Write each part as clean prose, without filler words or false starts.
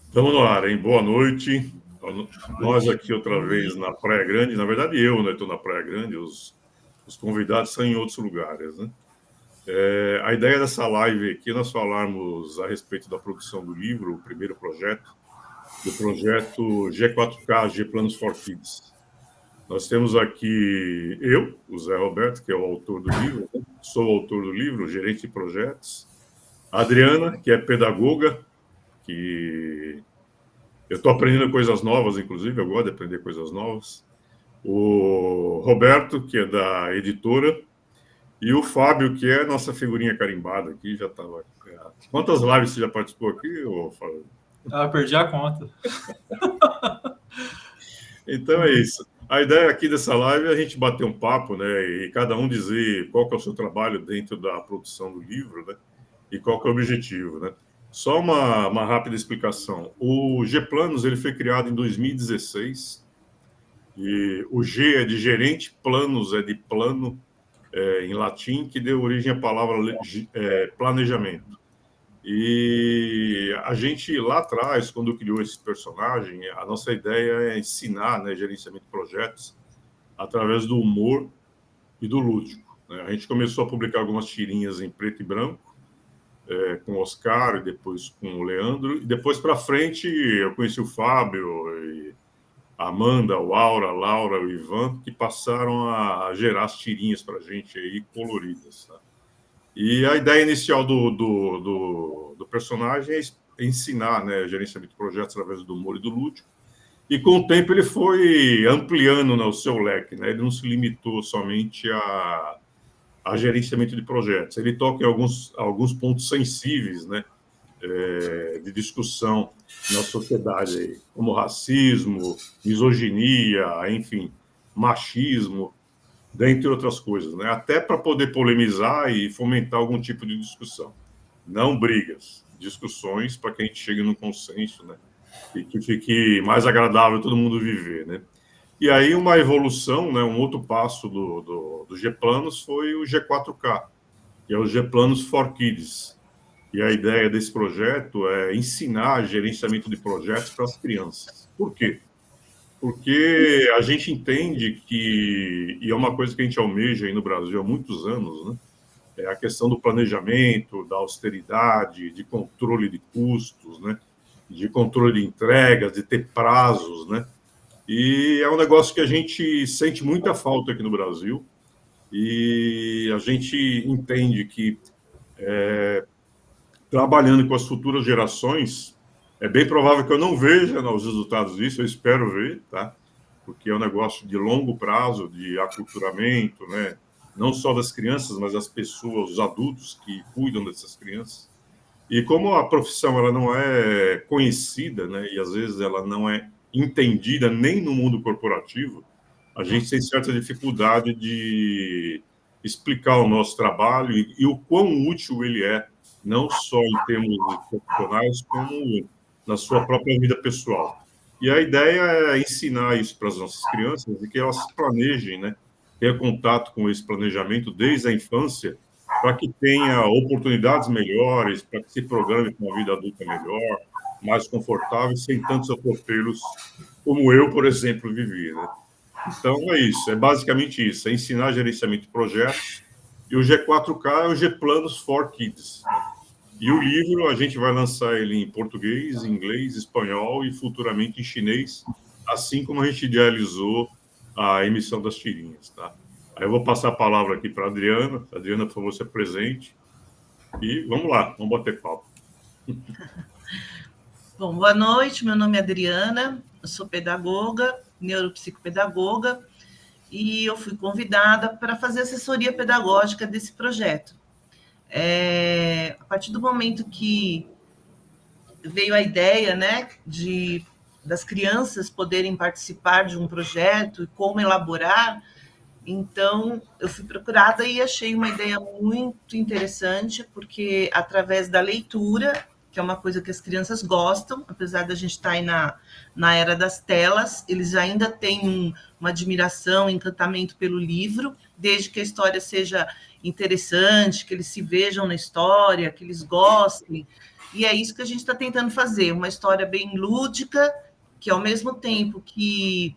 Estamos no ar, hein? Boa noite. Nós aqui outra vez na Praia Grande. Na verdade, eu, né? Estou na Praia Grande. Os convidados são em outros lugares, né? A ideia dessa live aqui é nós falarmos a respeito da produção do livro, o primeiro projeto, do projeto G4K, G Planos for Kids. Nós temos aqui eu, o Zé Roberto, que é o autor do livro, né? Sou o autor do livro, gerente de projetos. A Adriana, que é pedagoga, que eu estou aprendendo coisas novas, inclusive, eu gosto de aprender coisas novas. O Roberto, que é da editora, e o Fábio, que é nossa figurinha carimbada aqui, já estava. Quantas lives você já participou aqui, Fábio? Perdi a conta. Então é isso. A ideia aqui dessa live é a gente bater um papo, né? E cada um dizer qual que é o seu trabalho dentro da produção do livro, né? E qual que é o objetivo, né? Só uma rápida explicação. O G-Planos ele foi criado em 2016 e o G é de gerente, planos é de plano em latim, que deu origem à palavra planejamento. E a gente lá atrás, quando criou esse personagem, a nossa ideia é ensinar, né, gerenciamento de projetos através do humor e do lúdico, né? A gente começou a publicar algumas tirinhas em preto e branco, com o Oscar e depois com o Leandro. E depois para frente eu conheci o Fábio, e a Amanda, o Aura, a Laura, o Ivan, que passaram a gerar as tirinhas para a gente aí coloridas. Tá? E a ideia inicial do personagem é ensinar, né, gerenciamento de projetos através do humor e do lúdico. E com o tempo ele foi ampliando, né, o seu leque. Né? Ele não se limitou somente a gerenciamento de projetos. Ele toca em alguns pontos sensíveis, né, de discussão na sociedade, aí, como racismo, misoginia, enfim, machismo, dentre outras coisas, né? Até para poder polemizar e fomentar algum tipo de discussão. Não brigas, discussões para que a gente chegue num consenso, né? E que fique mais agradável todo mundo viver, né? E aí uma evolução, né? Um outro passo do G-Planos foi o G4K, que é o G-Planos for Kids. E a ideia desse projeto é ensinar gerenciamento de projetos para as crianças. Por quê? Porque a gente entende que, e é uma coisa que a gente almeja aí no Brasil há muitos anos, né? É a questão do planejamento, da austeridade, de controle de custos, né? De controle de entregas, de ter prazos, né? E é um negócio que a gente sente muita falta aqui no Brasil e a gente entende que trabalhando com as futuras gerações, é bem provável que eu não veja, né, os resultados disso, eu espero ver, tá? Porque é um negócio de longo prazo, de aculturamento, né? Não só das crianças, mas das pessoas, os adultos que cuidam dessas crianças. E como a profissão ela não é conhecida, né? E às vezes ela não é entendida nem no mundo corporativo, a gente tem certa dificuldade de explicar o nosso trabalho e o quão útil ele é, não só em termos profissionais, como na sua própria vida pessoal. E a ideia é ensinar isso para as nossas crianças e que elas se planejem, né? Tenha contato com esse planejamento desde a infância, para que tenha oportunidades melhores, para que se programe com uma vida adulta melhor, mais confortável, sem tantos atropelos como eu, por exemplo, vivi, né? Então é isso, é basicamente isso, é ensinar gerenciamento de projetos, e o G4K é o G-Planos for Kids, né? E o livro a gente vai lançar ele em português, inglês, espanhol e futuramente em chinês, assim como a gente idealizou a emissão das tirinhas, tá? Aí eu vou passar a palavra aqui para a Adriana. Adriana, por favor, se apresente. E vamos lá, vamos bater papo. Bom, boa noite, meu nome é Adriana, eu sou pedagoga, neuropsicopedagoga, e eu fui convidada para fazer assessoria pedagógica desse projeto. A partir do momento que veio a ideia, né, das crianças poderem participar de um projeto e como elaborar, então eu fui procurada e achei uma ideia muito interessante, porque através da leitura, que é uma coisa que as crianças gostam, apesar da gente estar aí na era das telas, eles ainda têm uma admiração, um encantamento pelo livro, desde que a história seja interessante, que eles se vejam na história, que eles gostem. e é isso que a gente está tentando fazer, uma história bem lúdica, que ao mesmo tempo que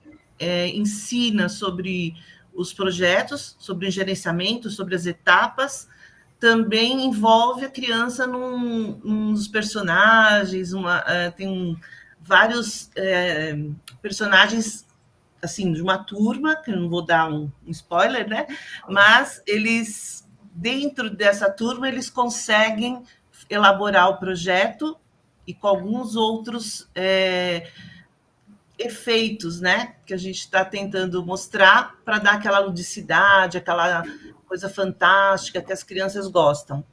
ensina sobre os projetos, sobre o gerenciamento, sobre as etapas, também envolve a criança nos personagens, tem vários personagens assim, de uma turma, que eu não vou dar um spoiler, né? Mas eles, dentro dessa turma, eles conseguem elaborar o projeto e com alguns outros efeitos, né? Que a gente está tentando mostrar para dar aquela ludicidade, aquela coisa fantástica que as crianças gostam.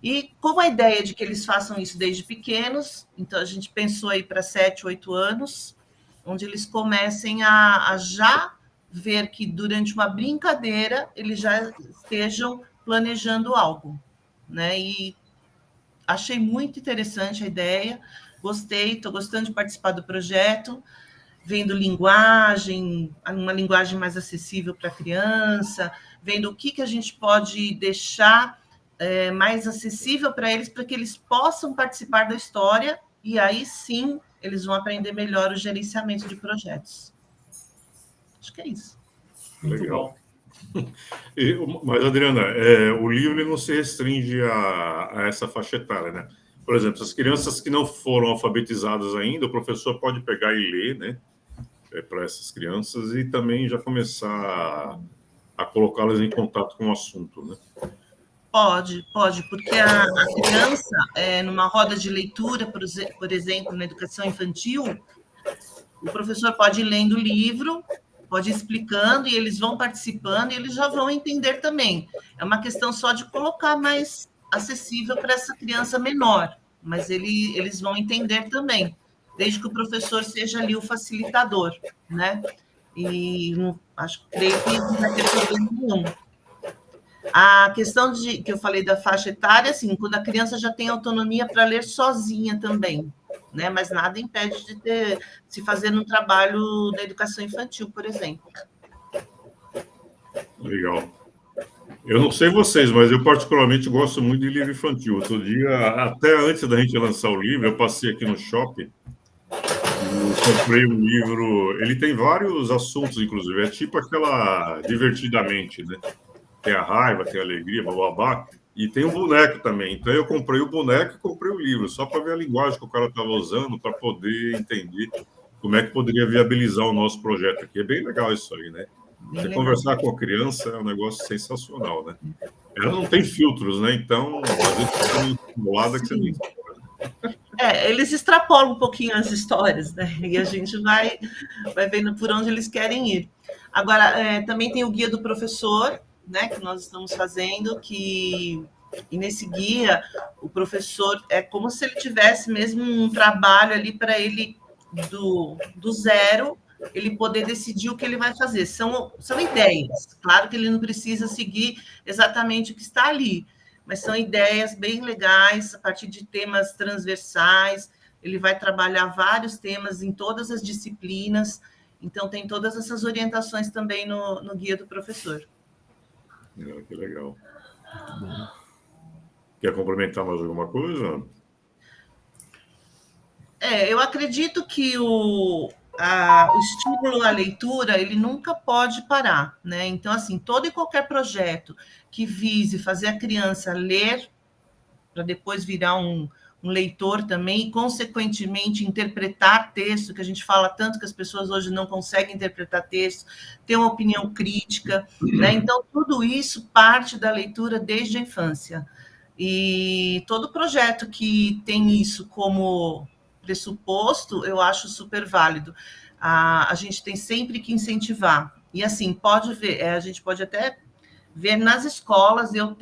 E como a ideia de que eles façam isso desde pequenos, então a gente pensou aí para 7, 8 anos, onde eles comecem a já ver que durante uma brincadeira eles já estejam planejando algo, né? E achei muito interessante a ideia, gostei, estou gostando de participar do projeto, vendo linguagem, uma linguagem mais acessível para a criança, vendo o que a gente pode deixar mais acessível para que eles possam participar da história, e aí sim eles vão aprender melhor o gerenciamento de projetos. Acho que é isso. Muito Legal. bom. Mas, Adriana, o livro não se restringe a essa faixa etária, né? Por exemplo, as crianças que não foram alfabetizadas ainda, o professor pode pegar e ler, né? Para essas crianças e também já começar a colocá-las em contato com o assunto, né? Pode, porque a criança, numa roda de leitura, por exemplo, na educação infantil, o professor pode ir lendo o livro, pode ir explicando, e eles vão participando, e eles já vão entender também. É uma questão só de colocar mais acessível para essa criança menor, mas eles vão entender também, desde que o professor seja ali o facilitador, né? E creio que não vai ter problema nenhum. A questão que eu falei da faixa etária, assim, quando a criança já tem autonomia para ler sozinha também, né? Mas nada impede de se fazer um trabalho da educação infantil, por exemplo. Legal. Eu não sei vocês, mas eu particularmente gosto muito de livro infantil. Outro dia, até antes da gente lançar o livro, eu passei aqui no shopping e comprei um livro. Ele tem vários assuntos, inclusive. É tipo aquela Divertidamente, né? Tem a raiva, tem a alegria, bababá. E tem um boneco também. Então eu comprei o boneco e comprei o livro, só para ver a linguagem que o cara estava usando, para poder entender como é que poderia viabilizar o nosso projeto aqui. É bem legal isso aí, né? Você conversar com a criança é um negócio sensacional, né? Ela não tem filtros, né? Então, às vezes fica meio estimulada que você nem sabe. Eles extrapolam um pouquinho as histórias, né? E a gente vai vendo por onde eles querem ir. Agora, também tem o guia do professor, né? Que nós estamos fazendo, e nesse guia o professor é como se ele tivesse mesmo um trabalho ali para ele do zero ele poder decidir o que ele vai fazer. São ideias. Claro que ele não precisa seguir exatamente o que está ali, mas são ideias bem legais, a partir de temas transversais. Ele vai trabalhar vários temas em todas as disciplinas, então tem todas essas orientações também no guia do professor. Que legal. Quer complementar mais alguma coisa? Eu acredito que o estímulo à leitura, ele nunca pode parar, né? Então, assim, todo e qualquer projeto que vise fazer a criança ler, para depois virar um leitor também, e, consequentemente, interpretar texto, que a gente fala tanto que as pessoas hoje não conseguem interpretar texto, ter uma opinião crítica, né? Então, tudo isso parte da leitura desde a infância. E todo projeto que tem isso como pressuposto, eu acho super válido. A gente tem sempre que incentivar. E, assim, pode ver, a gente pode até ver nas escolas. Eu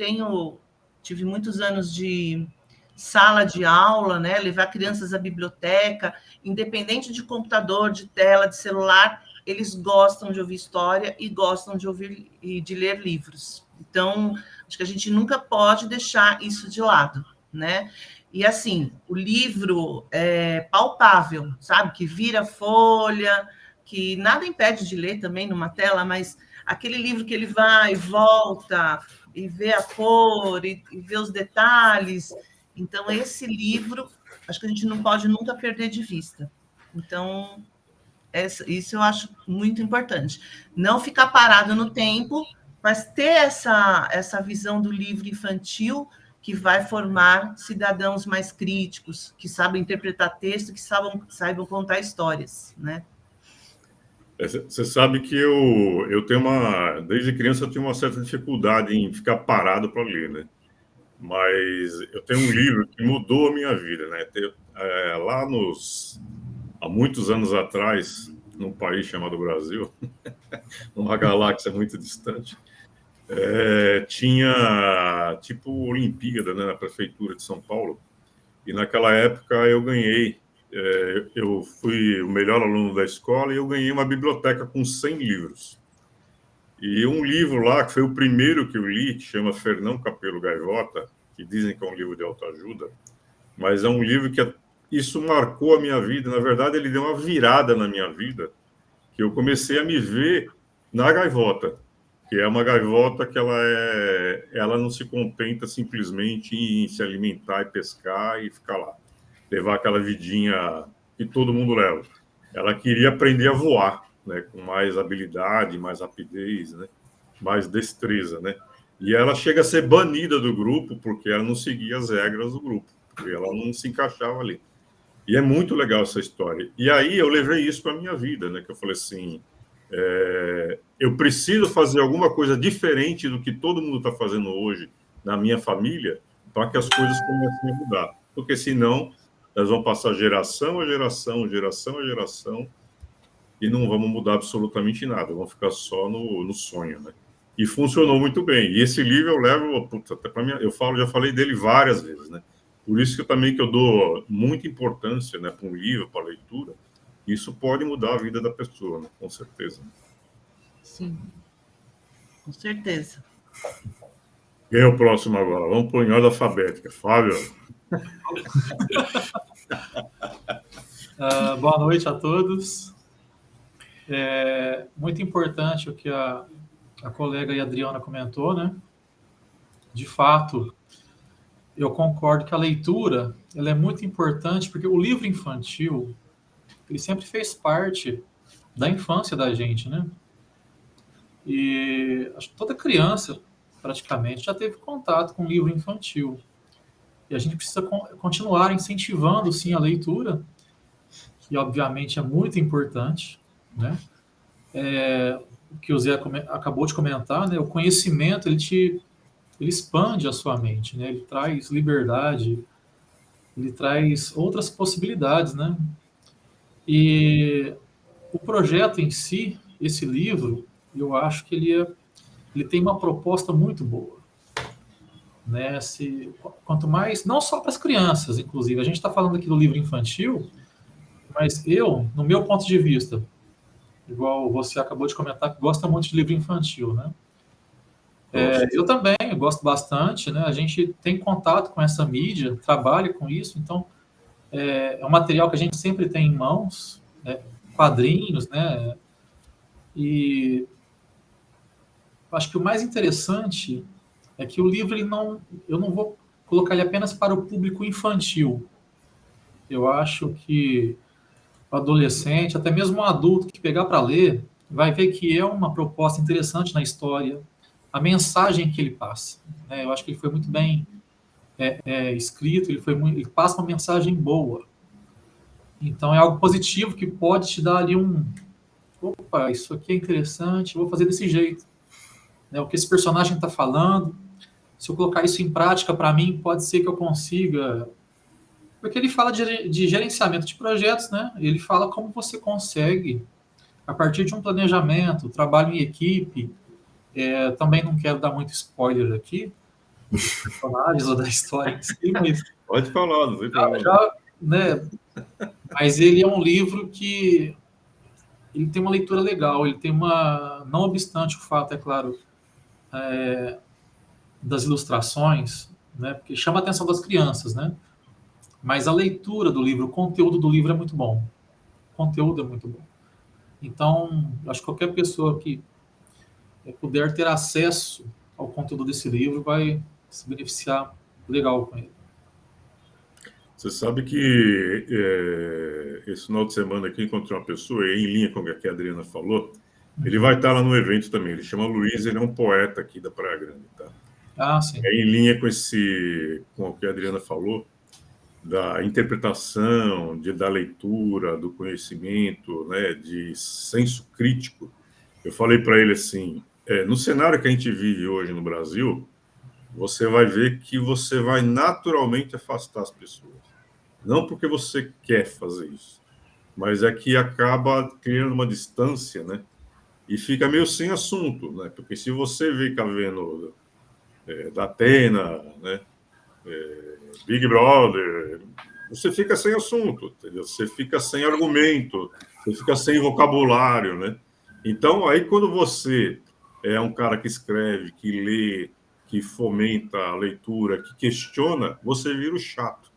tive muitos anos de sala de aula, né? Levar crianças à biblioteca, independente de computador, de tela, de celular, eles gostam de ouvir história e gostam de ouvir e de ler livros. Então, acho que a gente nunca pode deixar isso de lado, né? E, assim, o livro é palpável, sabe? Que vira folha, que nada impede de ler também numa tela, mas aquele livro que ele vai e volta e vê a cor e vê os detalhes. Então, esse livro acho que a gente não pode nunca perder de vista. Então, isso eu acho muito importante. Não ficar parado no tempo, mas ter essa visão do livro infantil que vai formar cidadãos mais críticos, que sabem interpretar texto, que saibam contar histórias, né? Você sabe que eu tenho desde criança eu tinha uma certa dificuldade em ficar parado para ler, né? Mas eu tenho um livro que mudou a minha vida, né? Lá há muitos anos atrás, num país chamado Brasil, numa galáxia muito distante, tinha tipo Olimpíada, né, na prefeitura de São Paulo. E naquela época eu fui o melhor aluno da escola e eu ganhei uma biblioteca com 100 livros. E um livro lá, que foi o primeiro que eu li, que chama Fernão Capelo Gaivota, que dizem que é um livro de autoajuda, mas é um livro que isso marcou a minha vida. Na verdade, ele deu uma virada na minha vida, que eu comecei a me ver na gaivota, que é uma gaivota que ela não se contenta simplesmente em se alimentar e pescar e ficar lá, levar aquela vidinha que todo mundo leva. Ela queria aprender a voar, né, com mais habilidade, mais rapidez, né, mais destreza, né? E ela chega a ser banida do grupo porque ela não seguia as regras do grupo, porque ela não se encaixava ali. E é muito legal essa história. E aí eu levei isso para a minha vida, né? Que eu falei assim, eu preciso fazer alguma coisa diferente do que todo mundo está fazendo hoje na minha família para que as coisas comecem a mudar. Porque senão nós vamos passar geração a geração, geração a geração e não vamos mudar absolutamente nada. Vamos ficar só no sonho, né? E funcionou muito bem. E esse livro eu levo, até para mim, já falei dele várias vezes, né? Por isso que eu dou muita importância, né, para um livro, para a leitura. Isso pode mudar a vida da pessoa, né? Com certeza. Sim, com certeza. Quem é o próximo agora? Vamos por em ordem alfabética. Fábio. Boa noite a todos. Muito importante o que a colega e a Adriana comentou, né? De fato, eu concordo que a leitura ela é muito importante, porque o livro infantil ele sempre fez parte da infância da gente, né? E acho que toda criança, praticamente, já teve contato com o livro infantil. E a gente precisa continuar incentivando, sim, a leitura, que obviamente é muito importante, né? O que o Zé acabou de comentar, né? O conhecimento, ele expande a sua mente, né? Ele traz liberdade, ele traz outras possibilidades, né? E o projeto em si, esse livro, eu acho que ele tem uma proposta muito boa, né? Quanto mais, não só para as crianças, inclusive, a gente está falando aqui do livro infantil, mas no meu ponto de vista, igual você acabou de comentar, que gosta muito de livro infantil, né? Eu também gosto bastante, né? A gente tem contato com essa mídia, trabalha com isso, então é um material que a gente sempre tem em mãos, né? Quadrinhos, né? E acho que o mais interessante é que o livro eu não vou colocar ele apenas para o público infantil. Eu acho que o adolescente, até mesmo um adulto que pegar para ler, vai ver que é uma proposta interessante na história, a mensagem que ele passa, né? Eu acho que ele foi muito bem escrito, ele passa uma mensagem boa. Então é algo positivo que pode te dar ali opa, isso aqui é interessante, eu vou fazer desse jeito, né? O que esse personagem está falando, se eu colocar isso em prática para mim, pode ser que eu consiga. Porque ele fala de gerenciamento de projetos, né? Ele fala como você consegue, a partir de um planejamento, trabalho em equipe. Também não quero dar muito spoiler aqui dos personagens ou da história em si, mas Pode falar, não sei falar. Né? Mas ele é um livro que ele tem uma leitura legal, ele tem não obstante o fato, é claro, das ilustrações, né? Porque chama a atenção das crianças, né? Mas a leitura do livro, o conteúdo do livro é muito bom. O conteúdo é muito bom. Então, acho que qualquer pessoa que puder ter acesso ao conteúdo desse livro vai se beneficiar legal com ele. Você sabe que esse final de semana aqui encontrei uma pessoa, em linha com o que a Adriana falou, ele vai estar lá no evento também. Ele chama Luiz, ele é um poeta aqui da Praia Grande, tá? Ah, sim. É em linha com o que a Adriana falou, da interpretação, da leitura, do conhecimento, né, de senso crítico. Eu falei para ele assim, no cenário que a gente vive hoje no Brasil, você vai ver que você vai naturalmente afastar as pessoas. Não porque você quer fazer isso, mas é que acaba criando uma distância, né? E fica meio sem assunto, né? Porque se você fica vendo da Atena, né? Big Brother, você fica sem assunto, entendeu? Você fica sem argumento, você fica sem vocabulário, né? Então, aí quando você é um cara que escreve, que lê, que fomenta a leitura, que questiona, você vira o chato.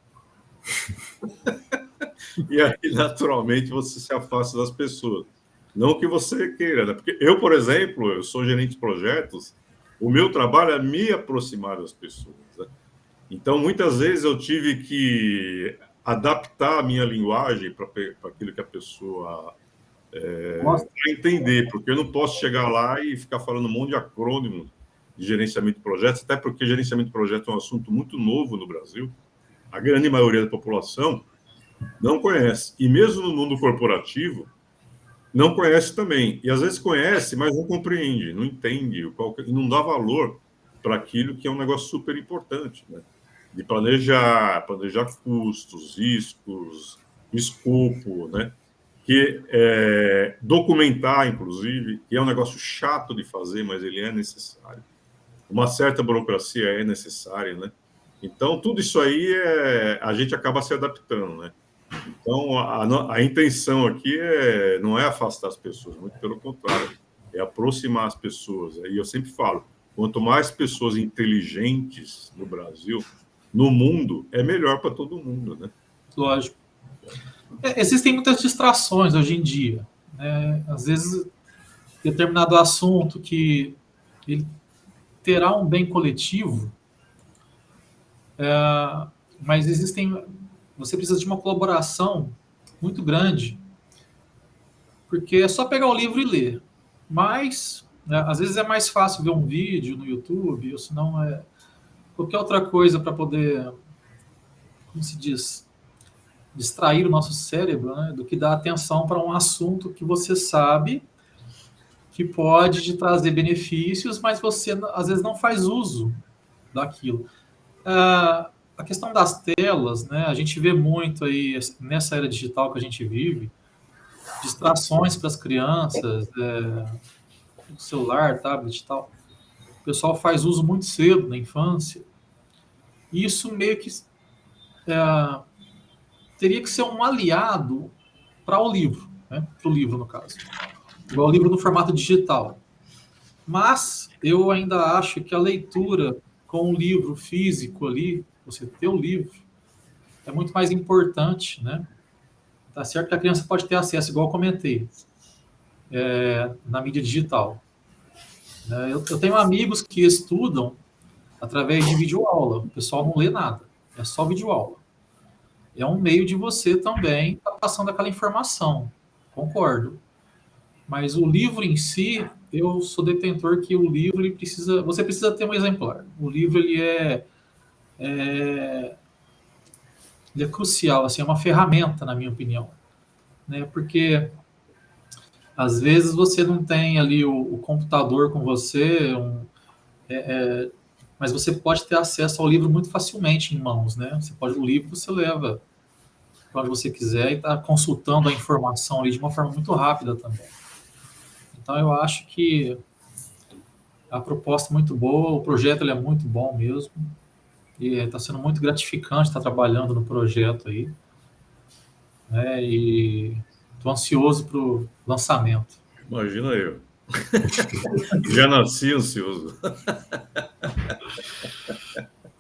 E aí, naturalmente, você se afasta das pessoas. Não que você queira, né? Porque eu, por exemplo, eu sou gerente de projetos, o meu trabalho é me aproximar das pessoas, né? Então, muitas vezes eu tive que adaptar a minha linguagem para aquilo que a pessoa vai entender, porque eu não posso chegar lá e ficar falando um monte de acrônimo de gerenciamento de projetos, até porque gerenciamento de projetos é um assunto muito novo no Brasil. A grande maioria da população não conhece. E mesmo no mundo corporativo, não conhece também. E às vezes conhece, mas não compreende, não entende, e não dá valor para aquilo que é um negócio super importante, né? De planejar custos, riscos, escopo, né? Que documentar, inclusive, que é um negócio chato de fazer, mas ele é necessário. Uma certa burocracia é necessária, né? Então, tudo isso aí a gente acaba se adaptando, né? Então, a intenção aqui não é afastar as pessoas, muito pelo contrário, é aproximar as pessoas. E eu sempre falo, quanto mais pessoas inteligentes no Brasil, no mundo, é melhor para todo mundo, né? Lógico. Existem muitas distrações hoje em dia, né? Às vezes, determinado assunto que ele terá um bem coletivo, mas você precisa de uma colaboração muito grande, porque é só pegar o livro e ler. Mas, né, às vezes é mais fácil ver um vídeo no YouTube, ou se não qualquer outra coisa para poder, como se diz, distrair o nosso cérebro, né, do que dar atenção para um assunto que você sabe que pode te trazer benefícios, mas você às vezes não faz uso daquilo. A questão das telas, né, a gente vê muito aí nessa era digital que a gente vive, distrações para as crianças, celular, tablet e tal. O pessoal faz uso muito cedo na infância. E isso meio que teria que ser um aliado para o livro, né? Para o livro, no caso. Igual o livro no formato digital. Mas eu ainda acho que a leitura com o livro físico ali, você ter o livro, é muito mais importante, né? Tá certo que a criança pode ter acesso, igual eu comentei, na mídia digital. Eu tenho amigos que estudam através de videoaula. O pessoal não lê nada, é só videoaula. É um meio de você também estar passando aquela informação, concordo. Mas o livro em si, eu sou detentor que o livro você precisa ter um exemplar. O livro ele é crucial, assim, é uma ferramenta, na minha opinião, né? Porque às vezes você não tem ali o computador com você, mas você pode ter acesso ao livro muito facilmente em mãos, né? O livro você leva para onde você quiser e está consultando a informação ali de uma forma muito rápida também. Então eu acho que a proposta é muito boa, o projeto ele é muito bom mesmo, e está sendo muito gratificante estar trabalhando no projeto aí, né? E estou ansioso para o lançamento. Imagina eu. Já nasci ansioso.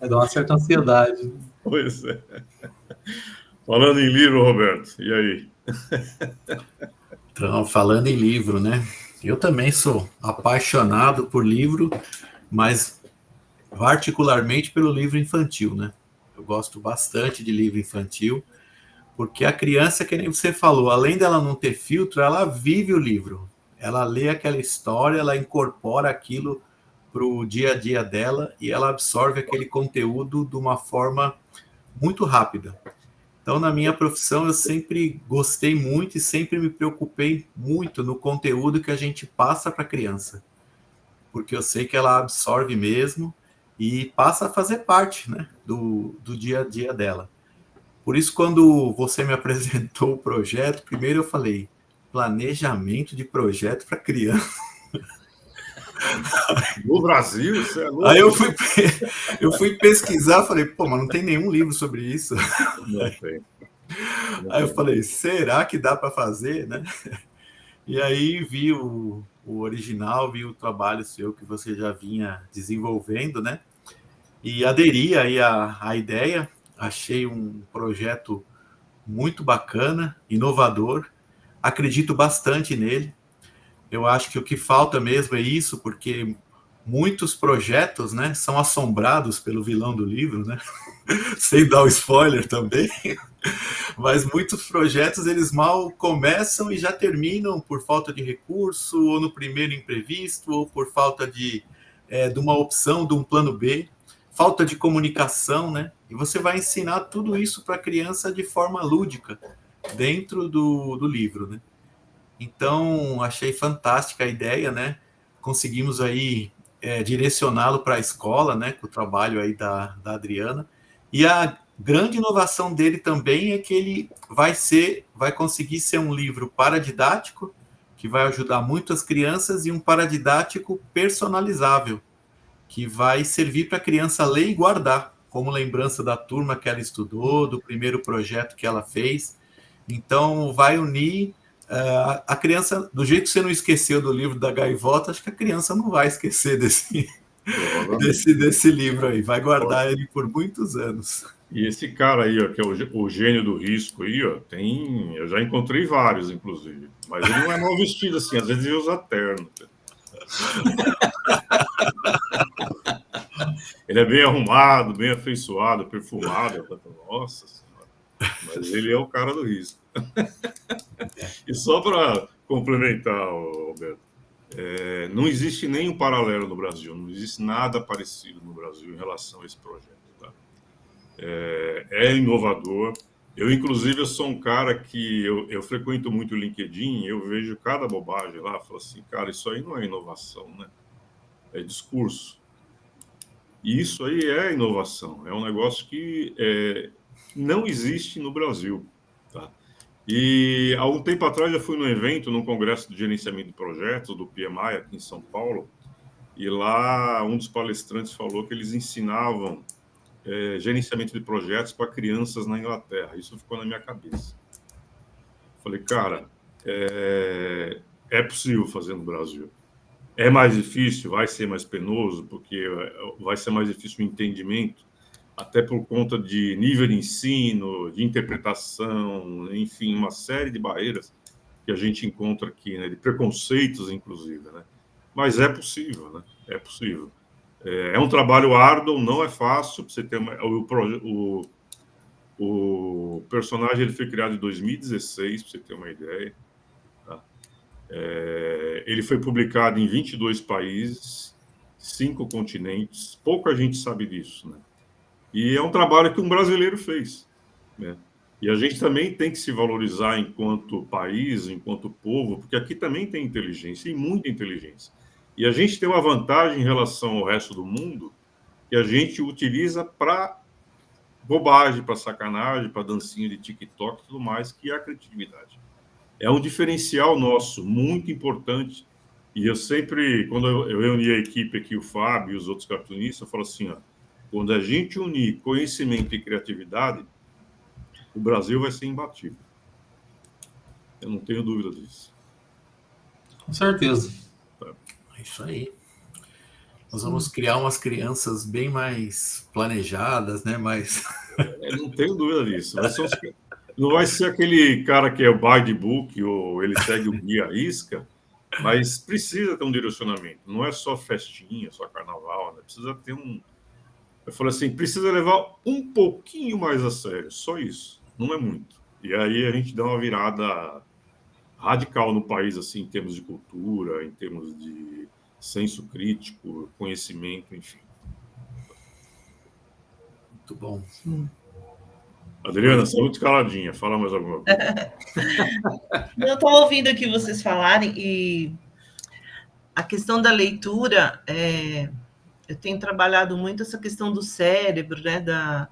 Vai dar uma certa ansiedade. Pois é. Falando em livro, Roberto, e aí? Então, falando em livro, né? Eu também sou apaixonado por livro, mas particularmente pelo livro infantil, né? Eu gosto bastante de livro infantil, porque a criança, que nem você falou, além dela não ter filtro, ela vive o livro. Ela lê aquela história, ela incorpora aquilo para o dia a dia dela e ela absorve aquele conteúdo de uma forma muito rápida. Então, na minha profissão, eu sempre gostei muito e sempre me preocupei muito no conteúdo que a gente passa para a criança, porque eu sei que ela absorve mesmo e passa a fazer parte, né, do dia a dia dela. Por isso, quando você me apresentou o projeto, primeiro eu falei, planejamento de projeto para criança. No Brasil, isso é louco. Aí eu fui pesquisar, falei, pô, mas não tem nenhum livro sobre isso. Não tem. Aí eu falei, será que dá para fazer, né? E aí vi o original, vi o trabalho seu que você já vinha desenvolvendo, né? E aderi aí à ideia, achei um projeto muito bacana, inovador, acredito bastante nele. Eu acho que o que falta mesmo é isso, porque muitos projetos, né, são assombrados pelo vilão do livro, né? Sem dar o spoiler também. Mas muitos projetos, eles mal começam e já terminam por falta de recurso, ou no primeiro imprevisto, ou por falta de uma opção, de um plano B, falta de comunicação, né? E você vai ensinar tudo isso para a criança de forma lúdica, dentro do livro, né? Então, achei fantástica a ideia, né? Conseguimos aí direcioná-lo para a escola, né? Com o trabalho aí da Adriana. E a grande inovação dele também é que ele vai conseguir ser um livro paradidático, que vai ajudar muito as crianças, e um paradidático personalizável, que vai servir para a criança ler e guardar, como lembrança da turma que ela estudou, do primeiro projeto que ela fez. Então, vai unir a criança, do jeito que você não esqueceu do livro da Gaivota, acho que a criança não vai esquecer desse livro aí, vai guardar ele por muitos anos. E esse cara aí, ó, que é o gênio do risco aí, ó, eu já encontrei vários, inclusive, mas ele não é mal vestido assim, às vezes ele usa terno. Ele é bem arrumado, bem afeiçoado, perfumado. Nossa Senhora. Mas ele é o cara do risco. E só para complementar, Roberto, não existe nenhum paralelo no Brasil, não existe nada parecido no Brasil em relação a esse projeto. Tá? É inovador. Eu, inclusive, eu sou um cara que eu frequento muito o LinkedIn, eu vejo cada bobagem lá, falo assim, cara, isso aí não é inovação, né? É discurso. E isso aí é inovação, é um negócio que não existe no Brasil. Tá? E há um tempo atrás eu fui num evento, num congresso de gerenciamento de projetos do PMI aqui em São Paulo, e lá um dos palestrantes falou que eles ensinavam gerenciamento de projetos para crianças na Inglaterra. Isso ficou na minha cabeça. Falei, cara, é possível fazer no Brasil. É mais difícil, vai ser mais penoso, porque vai ser mais difícil o entendimento, até por conta de nível de ensino, de interpretação, enfim, uma série de barreiras que a gente encontra aqui, né, de preconceitos, inclusive, né? Mas é possível, né? É possível. É um trabalho árduo, não é fácil. Pra você ter o personagem ele foi criado em 2016, para você ter uma ideia. Tá? Ele foi publicado em 22 países, 5 continentes. Pouca gente sabe disso, né? E é um trabalho que um brasileiro fez, né? E a gente também tem que se valorizar enquanto país, enquanto povo, porque aqui também tem inteligência, e muita inteligência. E a gente tem uma vantagem em relação ao resto do mundo, que a gente utiliza para bobagem, para sacanagem, para dancinha de TikTok e tudo mais, que é a criatividade. É um diferencial nosso, muito importante. E eu sempre, quando eu reuni a equipe aqui, o Fábio e os outros cartunistas, eu falo assim, ó, quando a gente unir conhecimento e criatividade, o Brasil vai ser imbatível. Eu não tenho dúvida disso. Com certeza. É isso aí. Nós vamos criar umas crianças bem mais planejadas, né? Eu não tenho dúvida disso. Não vai ser aquele cara que é o by the book ou ele segue o guia à risca, mas precisa ter um direcionamento. Não é só festinha, só carnaval, né? Precisa ter Eu falei assim, precisa levar um pouquinho mais a sério, só isso, não é muito. E aí a gente dá uma virada radical no país, assim, em termos de cultura, em termos de senso crítico, conhecimento, enfim. Muito bom. Adriana, você é muito caladinha, fala mais alguma coisa. Eu estou ouvindo aqui vocês falarem, e a questão da leitura, eu tenho trabalhado muito essa questão do cérebro, né?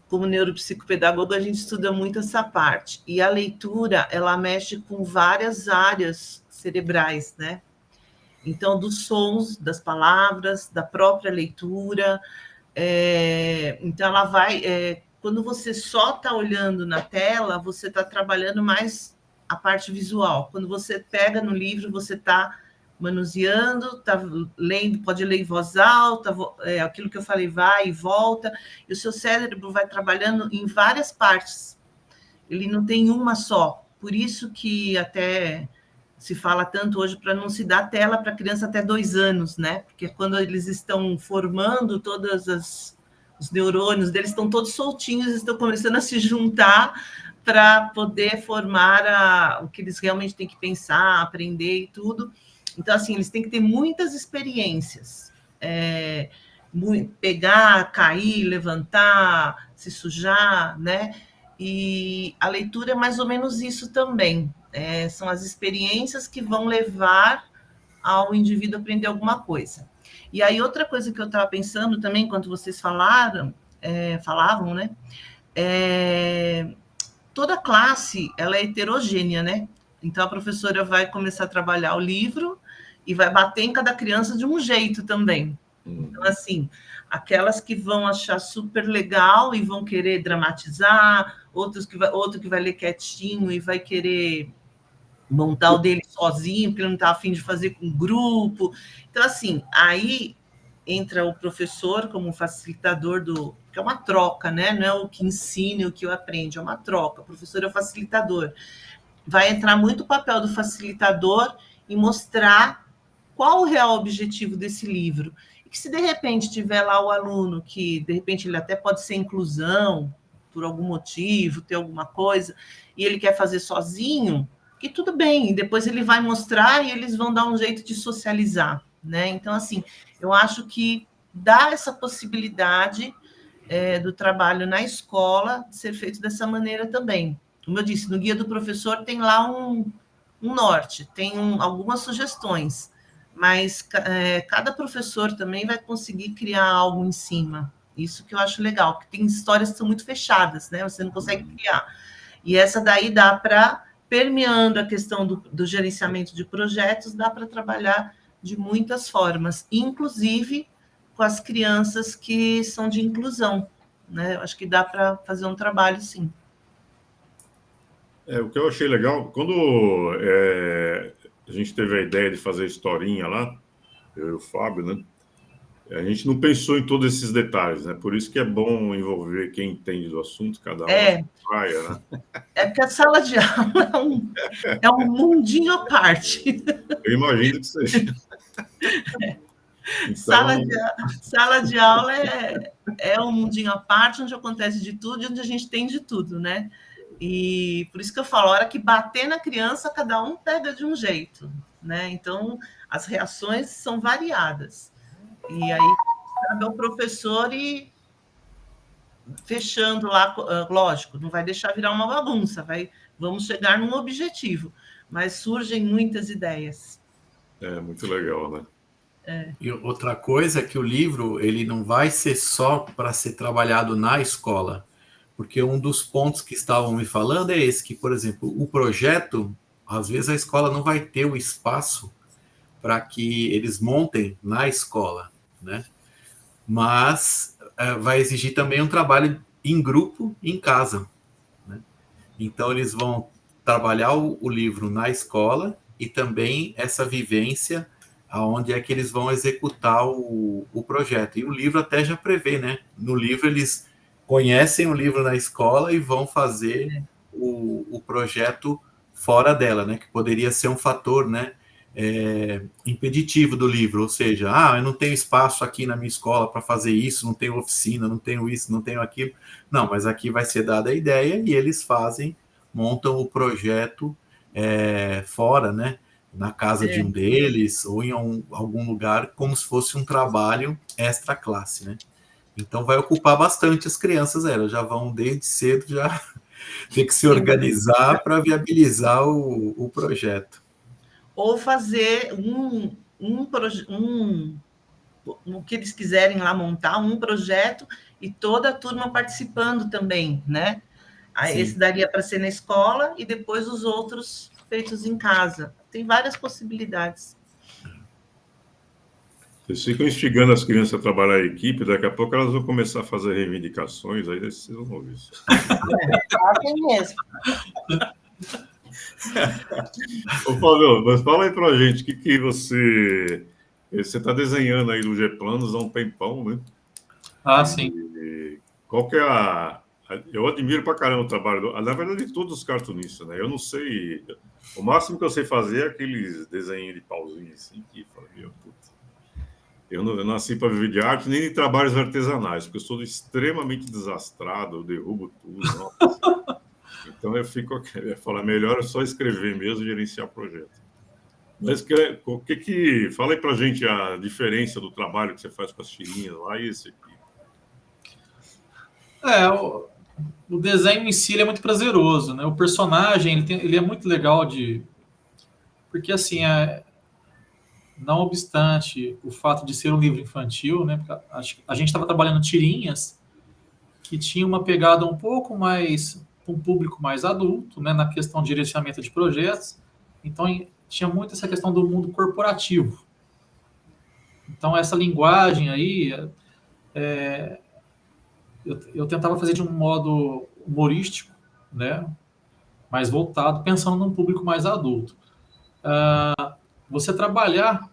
Como neuropsicopedagoga, a gente estuda muito essa parte. E a leitura, ela mexe com várias áreas cerebrais, né? Então, dos sons, das palavras, da própria leitura. Então, ela vai... quando você só está olhando na tela, você está trabalhando mais a parte visual. Quando você pega no livro, você está manuseando, está lendo, pode ler em voz alta, aquilo que eu falei vai e volta, e o seu cérebro vai trabalhando em várias partes. Ele não tem uma só. Por isso que até se fala tanto hoje para não se dar tela para criança até 2 anos, né? Porque quando eles estão formando os neurônios deles estão todos soltinhos, estão começando a se juntar para poder formar o que eles realmente têm que pensar, aprender e tudo. Então, assim, eles têm que ter muitas experiências. Pegar, cair, levantar, se sujar, né? E a leitura é mais ou menos isso também. São as experiências que vão levar ao indivíduo a aprender alguma coisa. E aí, outra coisa que eu estava pensando também, enquanto vocês falavam, né? Toda classe, ela é heterogênea, né? Então, a professora vai começar a trabalhar o livro e vai bater em cada criança de um jeito também. Então, assim, aquelas que vão achar super legal e vão querer dramatizar, outro que vai ler quietinho e vai querer montar o dele sozinho, porque ele não está a fim de fazer com grupo. Então, assim, aí entra o professor como facilitador que é uma troca, né? Não é o que ensina e o que eu aprendo, é uma troca. O professor é o facilitador. Vai entrar muito o papel do facilitador em mostrar qual o real objetivo desse livro. E que se de repente tiver lá o aluno que, de repente, ele até pode ser inclusão, por algum motivo, ter alguma coisa, e ele quer fazer sozinho, que tudo bem, e depois ele vai mostrar e eles vão dar um jeito de socializar, né? Então, assim, eu acho que dá essa possibilidade do trabalho na escola ser feito dessa maneira também. Como eu disse, no guia do professor tem lá um norte, tem algumas sugestões, mas cada professor também vai conseguir criar algo em cima. Isso que eu acho legal, porque tem histórias que são muito fechadas, né? Você não consegue criar. E essa daí dá para, permeando a questão do gerenciamento de projetos, dá para trabalhar de muitas formas, inclusive com as crianças que são de inclusão, né? Eu acho que dá para fazer um trabalho, sim. O que eu achei legal, quando a gente teve a ideia de fazer a historinha lá, eu e o Fábio, né? A gente não pensou em todos esses detalhes, né? Por isso que é bom envolver quem entende do assunto, cada um na praia, né? Porque a sala de aula é um mundinho à parte. Eu imagino que seja. Então... Sala de aula é um mundinho à parte, onde acontece de tudo e onde a gente tem de tudo, né? E por isso que eu falo, a hora que bater na criança, cada um pega de um jeito, né? Então, as reações são variadas. E aí, cabe ao professor ir fechando lá, lógico, não vai deixar virar uma bagunça, vamos chegar num objetivo, mas surgem muitas ideias. Muito legal, né? E outra coisa é que o livro ele não vai ser só para ser trabalhado na escola, porque um dos pontos que estavam me falando é esse, que, por exemplo, o projeto, às vezes a escola não vai ter o espaço para que eles montem na escola, né? Mas vai exigir também um trabalho em grupo em casa, né? Então eles vão trabalhar o livro na escola e também essa vivência aonde é que eles vão executar o projeto. E o livro até já prevê, né? No livro eles conhecem o livro na escola e vão fazer o projeto fora dela, né? Que poderia ser um fator, né? impeditivo do livro, ou seja, eu não tenho espaço aqui na minha escola para fazer isso, não tenho oficina, não tenho isso, não tenho aquilo. Não, mas aqui vai ser dada a ideia e eles montam o projeto fora, né? Na casa de um deles ou em algum lugar, como se fosse um trabalho extra classe, né? Então vai ocupar bastante as crianças, elas já vão desde cedo já ter que se organizar para viabilizar o projeto. Ou fazer o que eles quiserem lá montar, um projeto e toda a turma participando também, né? Aí esse daria para ser na escola e depois os outros feitos em casa. Tem várias possibilidades. Vocês ficam instigando as crianças a trabalhar em equipe, daqui a pouco elas vão começar a fazer reivindicações, aí vocês vão ouvir isso. Assim mesmo. Ô, Fábio, mas fala aí pra gente, o que você está desenhando aí no G-Planos há um tempão, né? Sim. E qual que é eu admiro pra caramba o trabalho, na verdade, de todos os cartunistas, né? Eu não sei, o máximo que eu sei fazer é aqueles desenhos de pauzinho assim, que meu puta. Eu não nasci para viver de arte nem de trabalhos artesanais, porque eu sou extremamente desastrado, eu derrubo tudo. Nossa. Então eu falo, melhor é só escrever mesmo e gerenciar projeto. Mas fala aí pra gente a diferença do trabalho que você faz com as tirinhas lá e esse aqui. O desenho em si é muito prazeroso, né? O personagem ele é muito legal porque assim não obstante o fato de ser um livro infantil, né? A gente estava trabalhando tirinhas que tinha uma pegada um pouco mais um público mais adulto, né? Na questão de gerenciamento de projetos. Então tinha muito essa questão do mundo corporativo. Então essa linguagem aí eu tentava fazer de um modo humorístico, né? Mais voltado, pensando num público mais adulto. Você trabalhar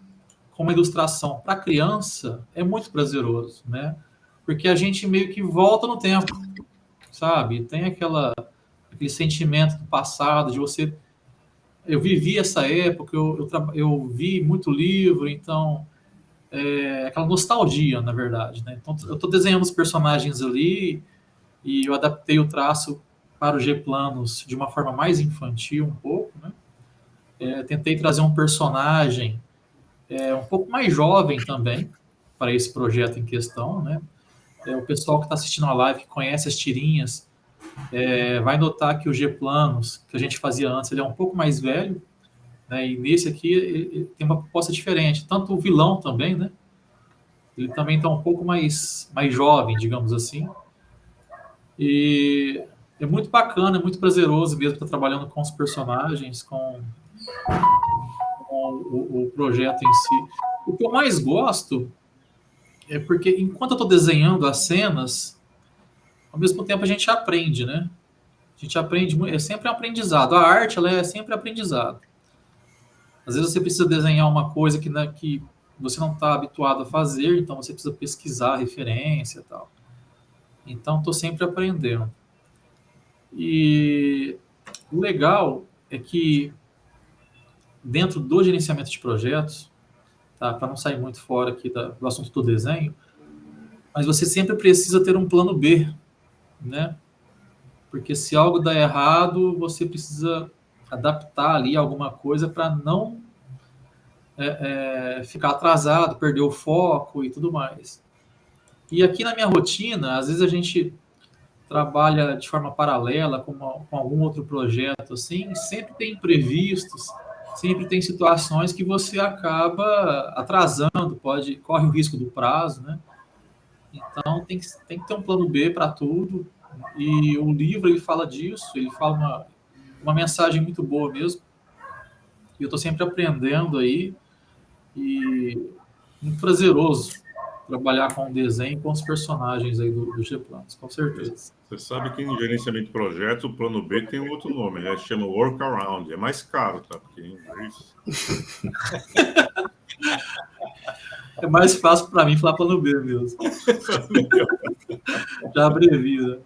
com uma ilustração para criança é muito prazeroso, né? Porque a gente meio que volta no tempo, sabe? Tem aquele sentimento do passado, de você... Eu vivi essa época, eu vi muito livro, então... aquela nostalgia, na verdade, né? Então, eu estou desenhando os personagens ali e eu adaptei o traço para o G-Planos de uma forma mais infantil um pouco, né? Tentei trazer um personagem um pouco mais jovem também para esse projeto em questão, né? O pessoal que está assistindo a live, que conhece as tirinhas, vai notar que o G-Planos, que a gente fazia antes, ele é um pouco mais velho, né? E nesse aqui ele tem uma proposta diferente. Tanto o vilão também, né? Ele também está um pouco mais jovem, digamos assim. E é muito bacana, é muito prazeroso mesmo estar trabalhando com os personagens, com o projeto em si. O que eu mais gosto é porque, enquanto eu estou desenhando as cenas, ao mesmo tempo a gente aprende, né? A gente aprende, é sempre um aprendizado. A arte, ela é sempre aprendizado. Às vezes você precisa desenhar uma coisa que você não está habituado a fazer, então você precisa pesquisar a referência e tal. Então, estou sempre aprendendo. E o legal é que, dentro do gerenciamento de projetos, tá, para não sair muito fora aqui do assunto do desenho, mas você sempre precisa ter um plano B, né? Porque se algo dá errado, você precisa adaptar ali alguma coisa para não ficar atrasado, perder o foco e tudo mais. E aqui na minha rotina, às vezes a gente trabalha de forma paralela com algum outro projeto, assim, sempre tem imprevistos, sempre tem situações que você acaba atrasando, corre o risco do prazo, né? Então tem que ter um plano B para tudo, e o livro ele fala disso, ele fala uma mensagem muito boa mesmo, e eu estou sempre aprendendo aí, e muito prazeroso trabalhar com o desenho, com os personagens aí do G-Planos, com certeza. Você sabe que em gerenciamento de projetos, o plano B tem um outro nome, né? Chama workaround. É mais caro, tá? Porque em inglês... É mais fácil para mim falar plano B mesmo. Já abrevia.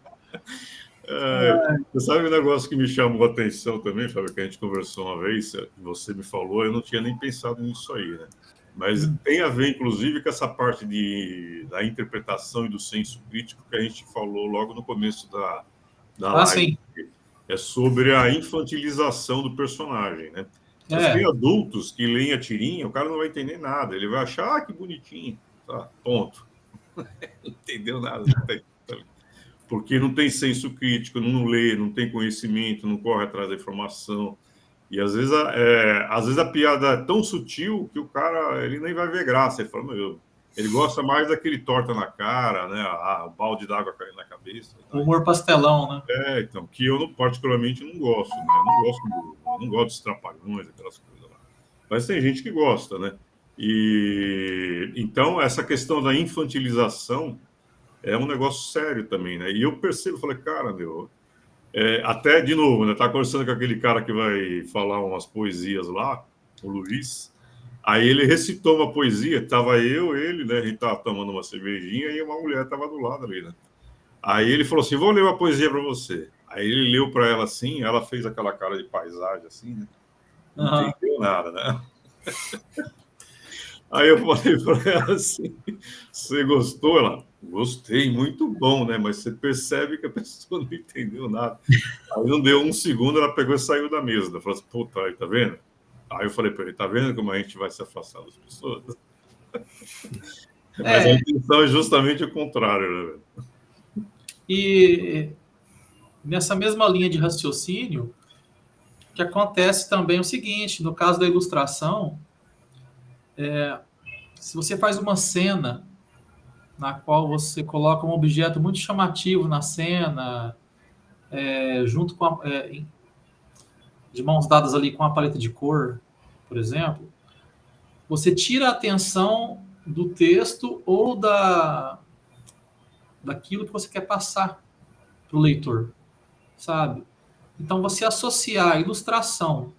Você sabe um negócio que me chamou a atenção também, Fábio, que a gente conversou uma vez, você me falou, eu não tinha nem pensado nisso aí, né? Mas tem a ver, inclusive, com essa parte da interpretação e do senso crítico que a gente falou logo no começo da live. Sim. É sobre a infantilização do personagem, né? Mas tem adultos que leem a tirinha, o cara não vai entender nada, ele vai achar, que bonitinho, tá, ponto. Não entendeu nada, porque não tem senso crítico, não lê, não tem conhecimento, não corre atrás da informação. E às vezes a piada é tão sutil que o cara ele nem vai ver graça. Ele fala, ele gosta mais daquele torta na cara, né? O balde d'água caindo na cabeça. O humor pastelão, né? Então, que eu particularmente não gosto, né? Eu não gosto dos trapalhões, aquelas coisas lá. Mas tem gente que gosta, né? E então essa questão da infantilização é um negócio sério também, né? E eu percebo, falei, cara, até, de novo, né? Tá conversando com aquele cara que vai falar umas poesias lá, o Luiz. Aí ele recitou uma poesia, tava ele, né? A gente tava tomando uma cervejinha e uma mulher tava do lado ali, né? Aí ele falou assim, vou ler uma poesia para você. Aí ele leu para ela assim, ela fez aquela cara de paisagem assim, né? Não entendeu nada, né? Aí eu falei para ela assim, você gostou? Ela, gostei, muito bom, né? Mas você percebe que a pessoa não entendeu nada. Aí não deu um segundo, ela pegou e saiu da mesa. Ela falou assim, puta, aí, tá vendo? Aí eu falei para ele, tá vendo como a gente vai se afastar das pessoas? Mas a intenção é justamente o contrário, né? E nessa mesma linha de raciocínio, que acontece também o seguinte, no caso da ilustração, se você faz uma cena na qual você coloca um objeto muito chamativo na cena, junto com de mãos dadas ali com a paleta de cor, por exemplo, você tira a atenção do texto ou daquilo que você quer passar para o leitor, sabe? Então, você associar a ilustração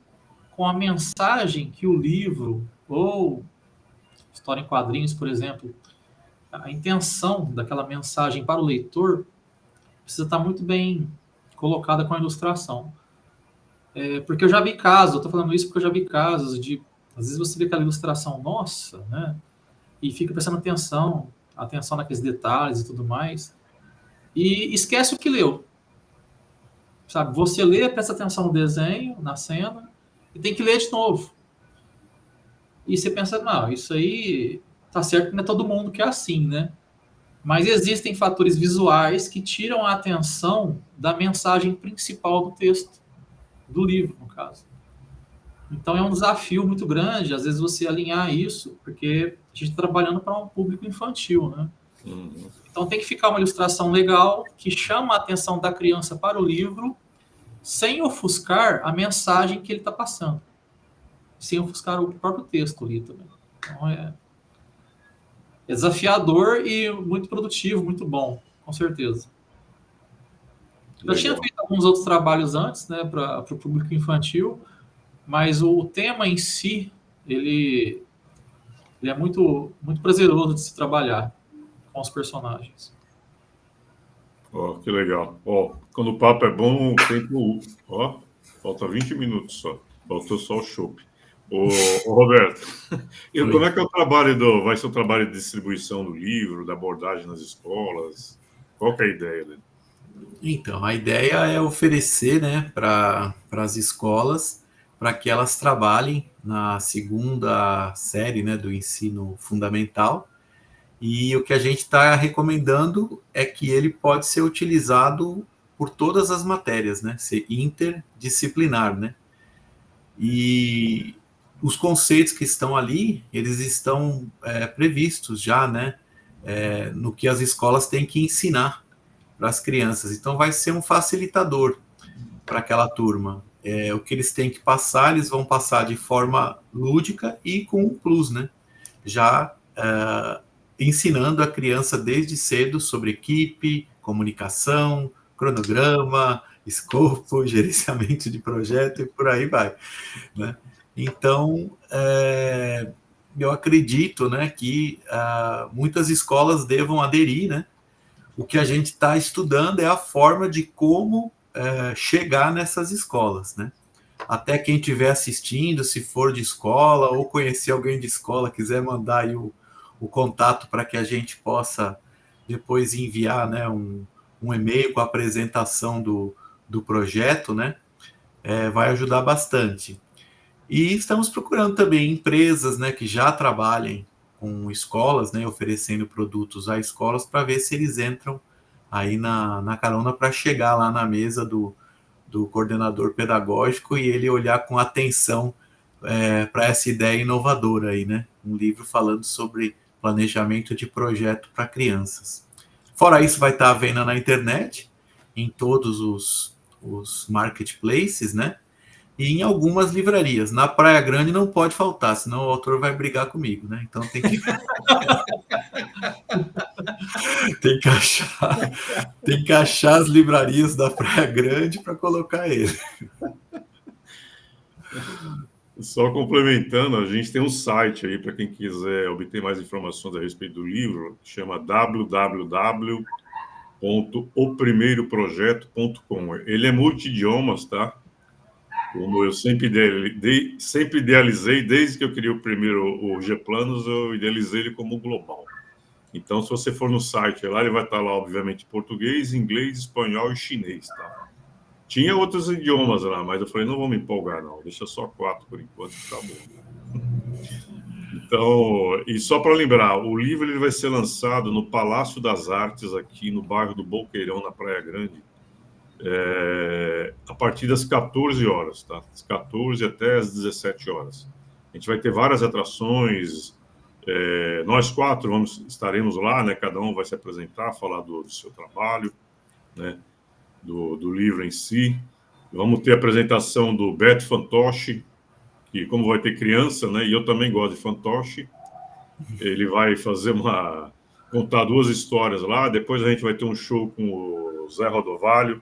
com a mensagem que o livro, ou história em quadrinhos, por exemplo, a intenção daquela mensagem para o leitor precisa estar muito bem colocada com a ilustração. Porque eu já vi casos, eu estou falando isso porque eu já vi casos de, às vezes você vê aquela ilustração, nossa, né? E fica prestando atenção naqueles detalhes e tudo mais, e esquece o que leu. Sabe, você lê, presta atenção no desenho, na cena, e tem que ler de novo. E você pensa, não, isso aí tá certo que não é todo mundo que é assim, né? Mas existem fatores visuais que tiram a atenção da mensagem principal do texto, do livro, no caso. Então é um desafio muito grande, às vezes, você alinhar isso, porque a gente está trabalhando para um público infantil, né? Uhum. Então tem que ficar uma ilustração legal, que chama a atenção da criança para o livro, sem ofuscar a mensagem que ele está passando. Sem ofuscar o próprio texto ali também. Então é desafiador e muito produtivo, muito bom, com certeza. Eu tinha feito alguns outros trabalhos antes, né, para o público infantil, mas o tema em si, ele é muito, muito prazeroso de se trabalhar com os personagens. Que legal. Quando o papo é bom, o tempo... falta 20 minutos só. Faltou só o chopp. Roberto, como é que é o trabalho vai ser o trabalho de distribuição do livro, da abordagem nas escolas? Qual que é a ideia dele? Então, a ideia é oferecer, né, para as escolas, para que elas trabalhem na segunda série, né, do ensino fundamental. E o que a gente está recomendando é que ele pode ser utilizado por todas as matérias, né, ser interdisciplinar, né. E os conceitos que estão ali, eles estão previstos já, né, no que as escolas têm que ensinar para as crianças. Então, vai ser um facilitador para aquela turma. O que eles têm que passar, eles vão passar de forma lúdica e com um plus, né? Já ensinando a criança desde cedo sobre equipe, comunicação, cronograma, escopo, gerenciamento de projeto e por aí vai, né? Então, eu acredito, né, que muitas escolas devam aderir, né? o que a gente está estudando é a forma de como chegar nessas escolas, né? Até quem estiver assistindo, se for de escola ou conhecer alguém de escola, quiser mandar aí o contato para que a gente possa depois enviar, né, um e-mail com a apresentação do projeto, né? Vai ajudar bastante. E estamos procurando também empresas, né, que já trabalhem com escolas, né, oferecendo produtos a escolas, para ver se eles entram aí na carona para chegar lá na mesa do coordenador pedagógico e ele olhar com atenção para essa ideia inovadora aí, né? Um livro falando sobre planejamento de projeto para crianças. Fora isso, vai estar à venda na internet, em todos os marketplaces, né? E em algumas livrarias. Na Praia Grande não pode faltar, senão o autor vai brigar comigo, né? Então tem que tem que achar as livrarias da Praia Grande para colocar ele. Só complementando, a gente tem um site aí para quem quiser obter mais informações a respeito do livro, que chama www.oprimeiroprojeto.com. Ele é multi-idiomas, tá? Como eu sempre idealizei, desde que eu criei o primeiro, o G-Planos, eu idealizei ele como global. Então, se você for no site lá, ele vai estar lá, obviamente, português, inglês, espanhol e chinês, tá? Tinha outros idiomas lá, mas eu falei, não vou me empolgar, não. Deixa só 4 por enquanto, tá bom. Então, e só para lembrar, o livro ele vai ser lançado no Palácio das Artes, aqui no bairro do Boqueirão, na Praia Grande, a partir das 14 horas, tá? Das 14 até as 17 horas. A gente vai ter várias atrações. Nós 4 estaremos lá, né? Cada um vai se apresentar, falar do seu trabalho, né? Do livro em si. Vamos ter a apresentação do Beto Fantoche, que como vai ter criança, né? E eu também gosto de fantoche. Ele vai contar 2 histórias lá. Depois a gente vai ter um show com o Zé Rodovalho,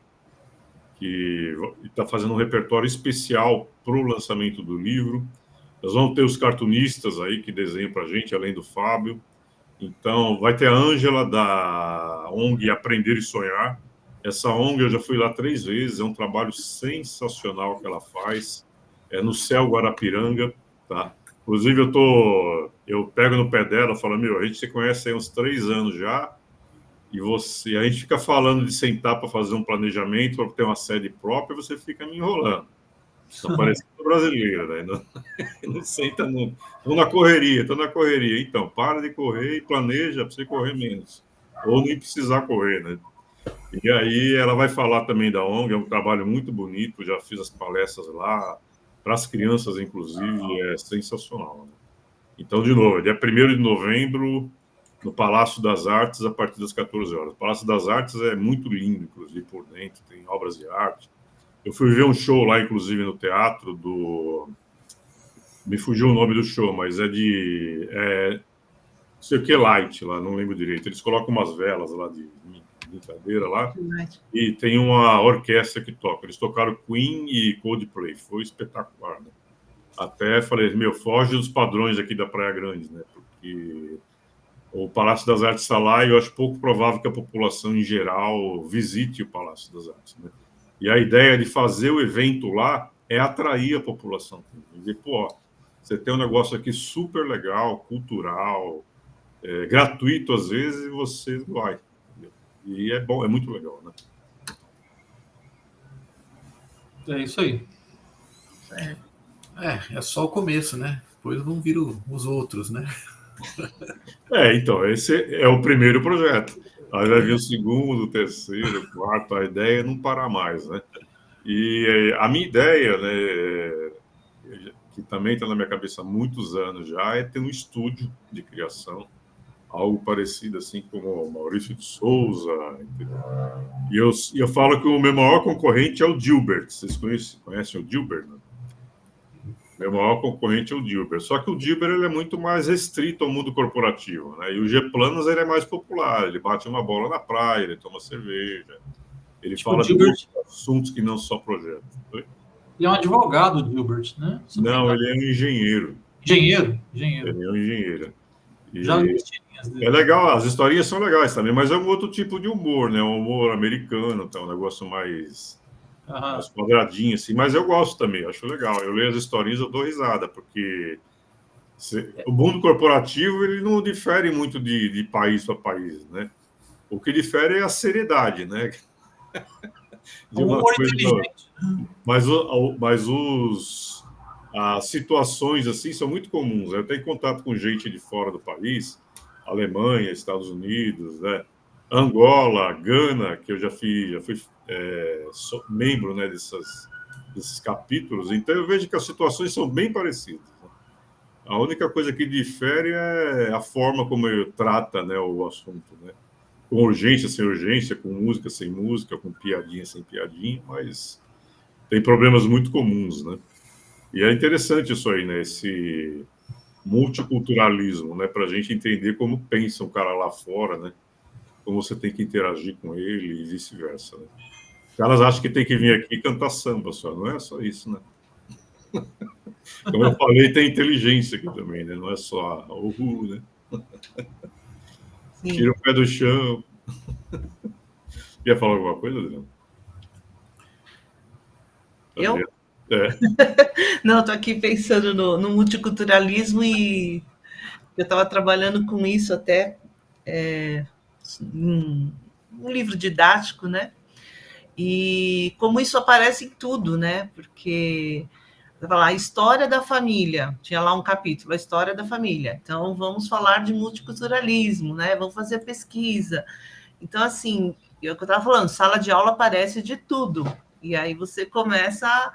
que está fazendo um repertório especial para o lançamento do livro. Nós vamos ter os cartunistas aí que desenham para a gente, além do Fábio. Então, vai ter a Ângela da ONG Aprender e Sonhar. Essa ONG eu já fui lá 3 vezes, é um trabalho sensacional que ela faz. É no Céu Guarapiranga, tá? Inclusive, eu pego no pé dela e falo, a gente se conhece há uns 3 anos já, e a gente fica falando de sentar para fazer um planejamento, para ter uma sede própria, você fica me enrolando. Tá parecendo brasileiro, né? Não senta, não. Estou na correria. Então, para de correr e planeja para você correr menos. Ou nem precisar correr, né? E aí ela vai falar também da ONG, é um trabalho muito bonito, já fiz as palestras lá, para as crianças, inclusive, é sensacional. Né? Então, de novo, dia 1º de novembro, no Palácio das Artes, a partir das 14 horas. O Palácio das Artes é muito lindo, inclusive, por dentro, tem obras de arte. Eu fui ver um show lá, inclusive, no teatro me fugiu o nome do show, mas não sei o que, Light, lá, não lembro direito. Eles colocam umas velas lá de brincadeira lá, e tem uma orquestra que toca. Eles tocaram Queen e Coldplay, foi espetacular, né? Até falei, foge dos padrões aqui da Praia Grande, né? Porque o Palácio das Artes está lá e eu acho pouco provável que a população em geral visite o Palácio das Artes, né? E a ideia de fazer o evento lá é atrair a população. Dizer, você tem um negócio aqui super legal, cultural, gratuito às vezes, e você vai. E é bom, é muito legal, né? É isso aí. É só o começo, né? Depois vão vir os outros, né? Então, esse é o primeiro projeto. Aí vai vir o segundo, o terceiro, o quarto. A ideia é não parar mais, né? E a minha ideia, né, que também está na minha cabeça há muitos anos já, é ter um estúdio de criação, algo parecido assim como o Maurício de Souza, entendeu? E eu falo que o meu maior concorrente é o Dilbert. Vocês conhecem o Dilbert? Né? Meu maior concorrente é o Dilbert. Só que o Dilbert ele é muito mais restrito ao mundo corporativo, né? E o G-Planos ele é mais popular. Ele bate uma bola na praia, ele toma cerveja. Ele fala de outros assuntos que não só projeto. Ele é um advogado, o Dilbert, né? Não, ele é um engenheiro. Engenheiro? Ele é um engenheiro. Já li E as tirinhas é dele. legal, as historinhas são legais também, mas é um outro tipo de humor, né? Um humor americano, tá? Um negócio mais Aham. quadradinho, assim. Mas eu gosto também, acho legal. Eu leio as historinhas, eu dou risada, porque o mundo corporativo ele não difere muito de país para país, né? O que difere é a seriedade, né? É De um uma humor coisa da outra. inteligente. Mas as situações assim são muito comuns. Eu tenho contato com gente de fora do país, Alemanha, Estados Unidos, né? Angola, Gana, que eu já fui membro, né, desses capítulos. Então eu vejo que as situações são bem parecidas, né? A única coisa que difere é a forma como ele trata, né, o assunto, né? Com urgência, sem urgência, com música, sem música, com piadinha, sem piadinha, mas tem problemas muito comuns, né? E é interessante isso aí, né? Esse multiculturalismo, né? Para a gente entender como pensa um cara lá fora, né? Como você tem que interagir com ele e vice-versa, né? Os caras acham que tem que vir aqui e cantar samba só, não é só isso, né? Como eu falei, tem inteligência aqui também, né? Não é só uhul, né? Sim. Tira o pé do chão. Quer falar alguma coisa, Adriano? Eu? Adriano? É, Não, estou aqui pensando no multiculturalismo e eu estava trabalhando com isso até em um livro didático, né? E como isso aparece em tudo, né? Porque vai falar a história da família, tinha lá um capítulo, a história da família. Então vamos falar de multiculturalismo, né? Vamos fazer pesquisa. Então, assim, é o que eu estava falando, sala de aula aparece de tudo. E aí você começa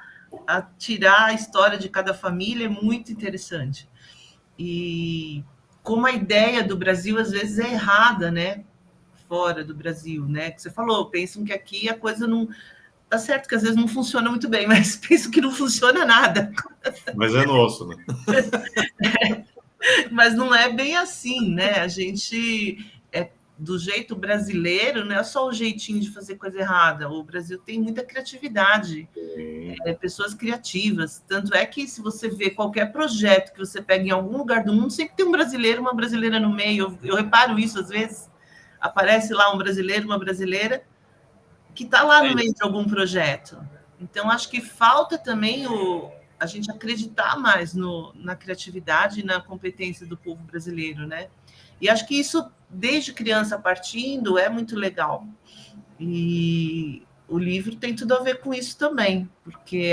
a tirar a história de cada família, é muito interessante. E como a ideia do Brasil às vezes é errada, né? Fora do Brasil, né? Que você falou, pensam que aqui a coisa não. Tá certo que às vezes não funciona muito bem, mas penso que não funciona nada. mas é nosso, né? Mas não é bem assim, né? A gente do jeito brasileiro, não é só o jeitinho de fazer coisa errada. O Brasil tem muita criatividade, pessoas criativas. Tanto é que se você vê qualquer projeto que você pega em algum lugar do mundo, sempre tem um brasileiro, uma brasileira no meio. Eu reparo isso às vezes. Aparece lá um brasileiro, uma brasileira, que está lá no meio de algum projeto. Então, acho que falta também a gente acreditar mais na criatividade e na competência do povo brasileiro, né? E acho que isso, desde criança partindo, é muito legal. E o livro tem tudo a ver com isso também, porque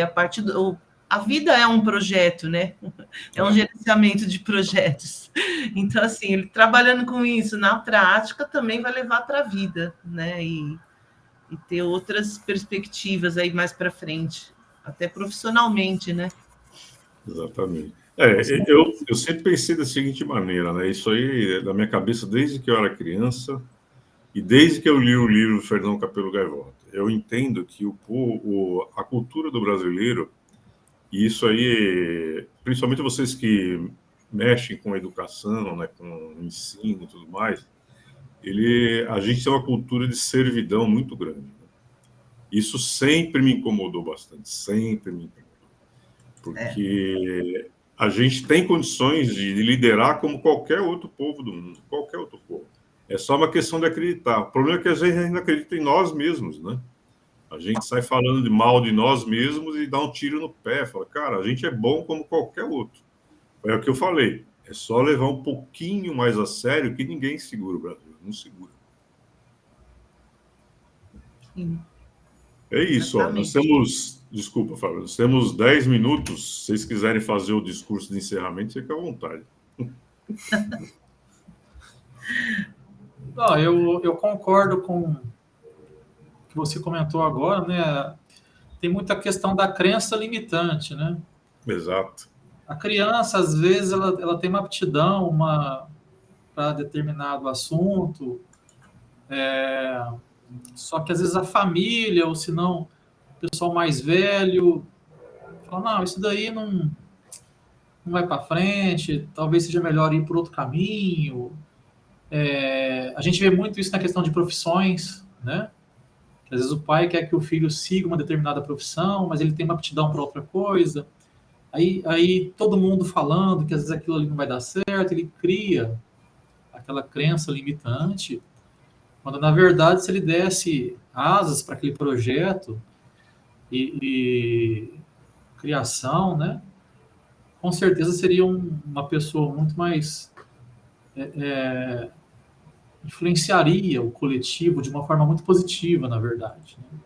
a vida é um projeto, né? É um gerenciamento de projetos. Então, assim, ele trabalhando com isso na prática também vai levar para a vida, né? E ter outras perspectivas aí mais para frente, até profissionalmente, né? Exatamente. Eu sempre pensei da seguinte maneira, né? Isso aí é da minha cabeça desde que eu era criança e desde que eu li o livro do Fernão Capelo Gaivota. Eu entendo que a cultura do brasileiro, e isso aí, principalmente vocês que mexem com educação, né, com ensino e tudo mais, a gente tem uma cultura de servidão muito grande, né? Isso sempre me incomodou bastante, sempre me incomodou. Porque a gente tem condições de liderar como qualquer outro povo do mundo, qualquer outro povo. É só uma questão de acreditar. O problema é que a gente ainda acredita em nós mesmos, né? A gente sai falando de mal de nós mesmos e dá um tiro no pé. Fala, cara, a gente é bom como qualquer outro. É o que eu falei. É só levar um pouquinho mais a sério que ninguém segura o Brasil. Não segura. Sim. É isso, ó. Nós temos. Desculpa, Fábio. Nós temos 10 minutos. Se vocês quiserem fazer o discurso de encerramento, fica à vontade. Não, eu concordo com o que você comentou agora, né? Tem muita questão da crença limitante, né? Exato. A criança, às vezes, ela tem uma aptidão para determinado assunto, só que às vezes a família, ou se não, o pessoal mais velho, fala, não, isso daí não vai para frente, talvez seja melhor ir por outro caminho. A gente vê muito isso na questão de profissões, né? Às vezes o pai quer que o filho siga uma determinada profissão, mas ele tem uma aptidão para outra coisa. Aí todo mundo falando que às vezes aquilo ali não vai dar certo, ele cria aquela crença limitante, quando, na verdade, se ele desse asas para aquele projeto e criação, né, com certeza seria uma pessoa muito mais... influenciaria o coletivo de uma forma muito positiva, na verdade, né?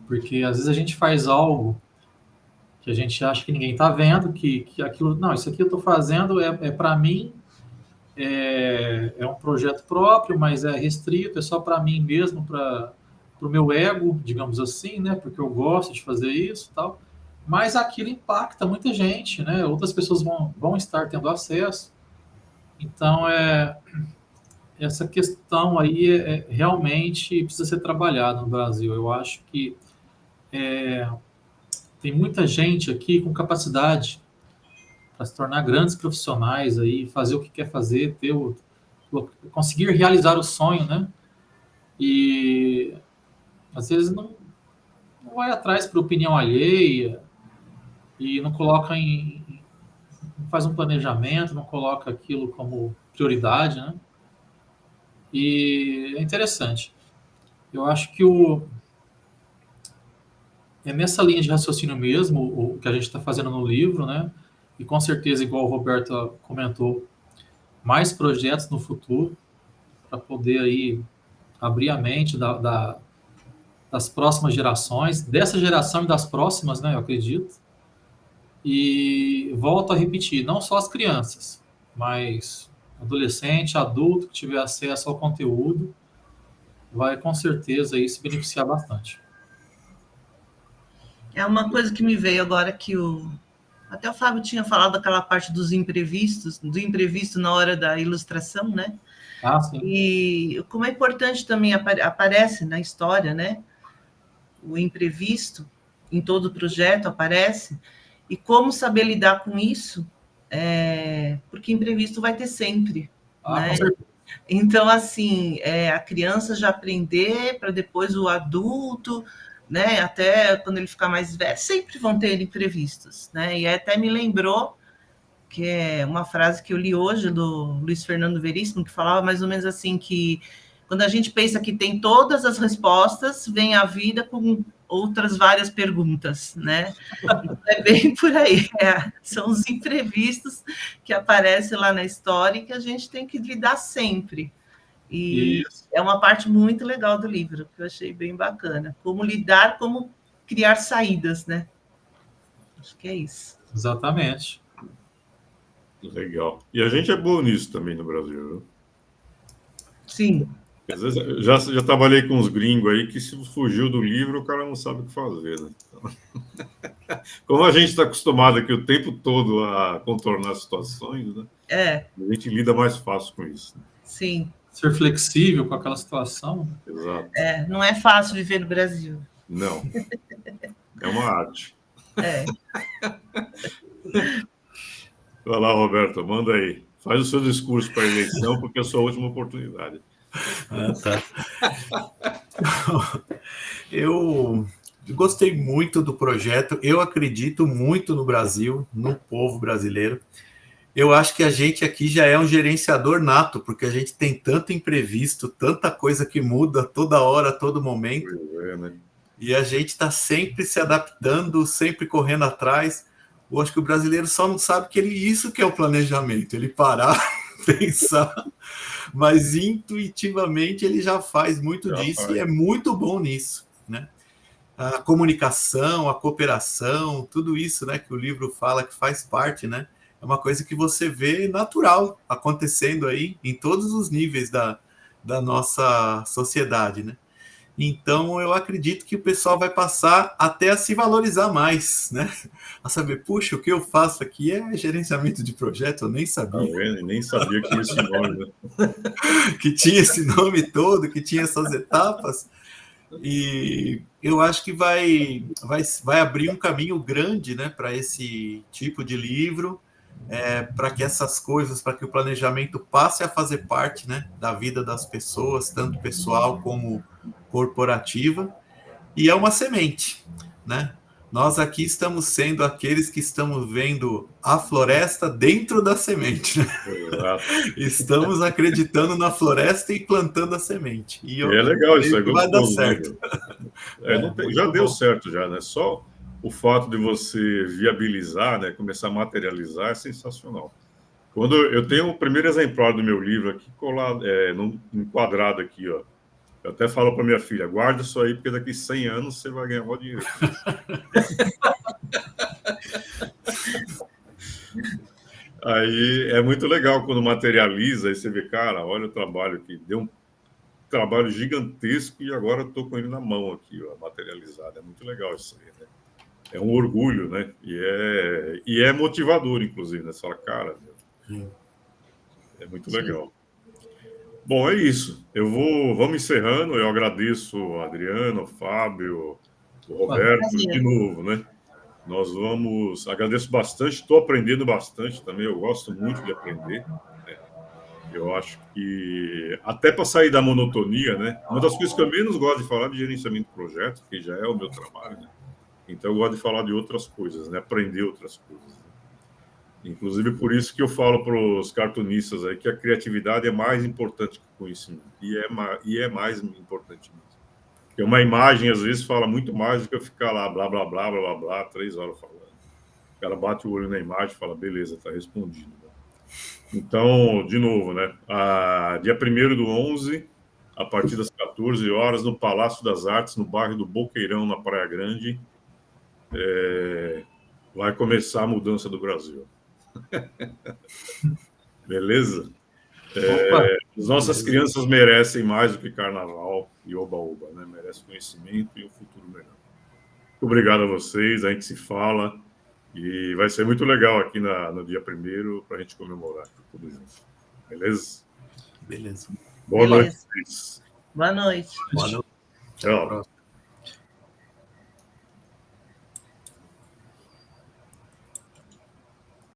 Porque, às vezes, a gente faz algo que a gente acha que ninguém está vendo, que aquilo... Não, isso aqui eu estou fazendo para mim, é um projeto próprio, mas é restrito, é só para mim mesmo, para o meu ego, digamos assim, né? Porque eu gosto de fazer isso e tal. Mas aquilo impacta muita gente, né? Outras pessoas vão estar tendo acesso. Então, essa questão aí realmente precisa ser trabalhada no Brasil. Eu acho que tem muita gente aqui com capacidade para se tornar grandes profissionais aí, fazer o que quer fazer, conseguir realizar o sonho, né? E às vezes não vai atrás por opinião alheia e não coloca não faz um planejamento, não coloca aquilo como prioridade, né? E é interessante. Eu acho que é nessa linha de raciocínio mesmo o que a gente está fazendo no livro, né? E com certeza, igual o Roberto comentou, mais projetos no futuro para poder aí abrir a mente das próximas gerações, dessa geração e das próximas, né? Eu acredito. E volto a repetir, não só as crianças, mas adolescente, adulto que tiver acesso ao conteúdo, vai com certeza aí se beneficiar bastante. É uma coisa que me veio agora que até o Fábio tinha falado daquela parte dos imprevistos, do imprevisto na hora da ilustração, né? Ah, sim. E como é importante também aparece na história, né? O imprevisto em todo o projeto aparece, e como saber lidar com isso, porque imprevisto vai ter sempre, né? Com certeza. Então, assim, a criança já aprender para depois o adulto, né? Até quando ele ficar mais velho, sempre vão ter imprevistos, né? E até me lembrou que é uma frase que eu li hoje do Luiz Fernando Veríssimo, que falava mais ou menos assim, que quando a gente pensa que tem todas as respostas, vem a vida com outras várias perguntas, né? Então, é bem por aí. São os imprevistos que aparecem lá na história e que a gente tem que lidar sempre. E isso é uma parte muito legal do livro, que eu achei bem bacana. Como lidar, como criar saídas, né? Acho que é isso. Exatamente. Legal. E a gente é bom nisso também no Brasil, viu? Sim. Às vezes, já trabalhei com uns gringos aí que se fugiu do livro, o cara não sabe o que fazer, né? Então, como a gente está acostumado aqui o tempo todo a contornar situações, né? A gente lida mais fácil com isso. Né? Sim. Ser flexível com aquela situação. Exato. Não é fácil viver no Brasil. Não. É uma arte. Vai lá, Roberto, manda aí. Faz o seu discurso para a eleição, porque é a sua última oportunidade. Tá. Eu gostei muito do projeto. Eu acredito muito no Brasil, no povo brasileiro. Eu acho que a gente aqui já é um gerenciador nato, porque a gente tem tanto imprevisto, tanta coisa que muda toda hora, a todo momento. Né? E a gente está sempre se adaptando, sempre correndo atrás. Eu acho que o brasileiro só não sabe que isso que é o planejamento, ele parar, pensar, mas intuitivamente ele já faz muito disso e é muito bom nisso, né? A comunicação, a cooperação, tudo isso, né, que o livro fala que faz parte, né? É uma coisa que você vê natural acontecendo aí em todos os níveis da nossa sociedade, né? Então, eu acredito que o pessoal vai passar até a se valorizar mais, né? A saber, puxa, o que eu faço aqui é gerenciamento de projeto, eu nem sabia. Tá vendo? Nem sabia que tinha esse nome, né? Que tinha esse nome todo, que tinha essas etapas. E eu acho que vai abrir um caminho grande, né, para esse tipo de livro, para que essas coisas, para que o planejamento passe a fazer parte, né, da vida das pessoas, tanto pessoal como corporativa, e é uma semente, né? Nós aqui estamos sendo aqueles que estamos vendo a floresta dentro da semente. Né? Estamos acreditando na floresta e plantando a semente. E é legal isso, é gostoso, vai dar certo. Né? Já deu certo já, né? Só o fato de você viabilizar, né, começar a materializar é sensacional. Quando eu tenho o primeiro exemplar do meu livro aqui colado, enquadrado aqui, ó. Eu até falo para minha filha, guarda isso aí, porque daqui 100 anos você vai ganhar muito dinheiro. Aí é muito legal quando materializa, aí você vê, cara, olha o trabalho aqui, deu um trabalho gigantesco e agora estou com ele na mão aqui, ó, materializado. É muito legal isso aí, né? É um orgulho, né? E é motivador, inclusive, né? Você fala, cara, é muito legal. Bom, é isso. Vamos encerrando. Eu agradeço o Adriano, o Fábio, o Roberto, de novo, né? Agradeço bastante, estou aprendendo bastante também, eu gosto muito de aprender. Né? Eu acho que, até para sair da monotonia, né? Uma das coisas que eu menos gosto de falar é de gerenciamento de projetos, que já é o meu trabalho, né? Então eu gosto de falar de outras coisas, né? Aprender outras coisas. Né? Inclusive por isso que eu falo para os cartunistas aí que a criatividade é mais importante que o conhecimento, e é mais importante mesmo. Porque uma imagem, às vezes, fala muito mais do que eu ficar lá, blá, blá, blá, blá, blá, blá, 3 horas falando. O cara bate o olho na imagem e fala, beleza, está respondido. Né? Então, de novo, né? Dia 1º/11, a partir das 14 horas, no Palácio das Artes, no bairro do Boqueirão, na Praia Grande, vai começar a mudança do Brasil. Beleza? As nossas crianças merecem mais do que carnaval e oba-oba, né? Merecem conhecimento e um futuro melhor. Muito obrigado a vocês, a gente se fala e vai ser muito legal aqui no dia 1º para a gente comemorar tudo junto. Beleza? Beleza. Boa noite. Boa noite. Boa noite. Tchau.